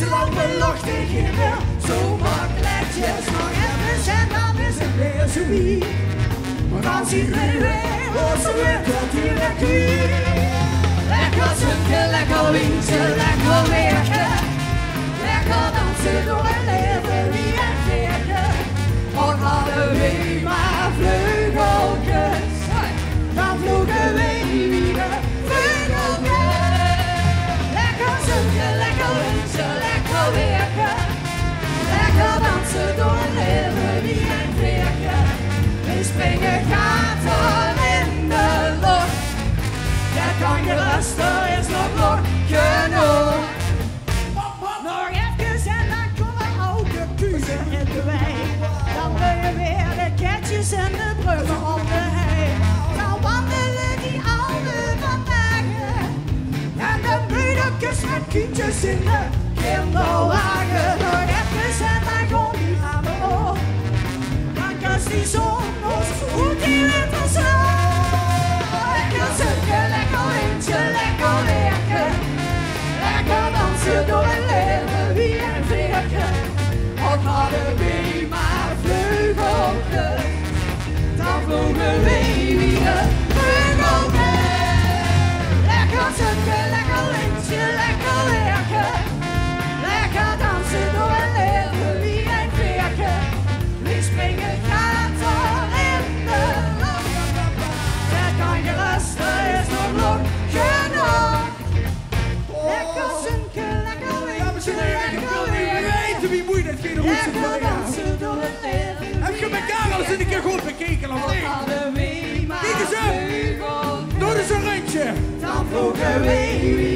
deze lampen luchtig in de zomerkletjes. Nog even en dan is het weer zo wie. Maar dan ziet iedereen weer hoe ze wintert hier en kwiet. Lekker zunken, lekker windje, lekker werken. Lekker dansen door het leven, wie en veerken. Ook hadden we maar vleugeltjes, dan vlogen we weer vleugeltjes. Lekker zunken, lekker windje, lekker werken. Lekker dansen door het leven, wie en veerken. We springen gaten in de lucht. Ja, kan je rusten, is nog genoeg. Nog even en dan komen ook de kuzen in de wei. Dan wil je weer de ketjes en de bruggen op de hei. Dan wandelen die oude vandagen. En de moedertjes met kindjes in de kinderwagen. Nog even en dan gewoon die gaan we op. Dan kust die zon ons goed die winter zo. Lekker zunken, lekker windje, lekker werken. Lekker dansen door het leven, wie en veerken. Ook hadden we maar vleugeltjes, dan vlogen we weer vleugeltjes. Lekker zunken, lekker windje, lekker werken. Lekker dansen door het leven, wie en veerken. We springen gaten in de lucht. Ja, kan je rusten, is nog genoeg. Lekker zunken, lekker windje, lekker werken. Wie moet je dat geen route van Lekker dansen door het leven. Heb je elkaar al eens een keer goed bekeken of nee? Kijk eens op! Doe eens een rondje! Dan vlogen we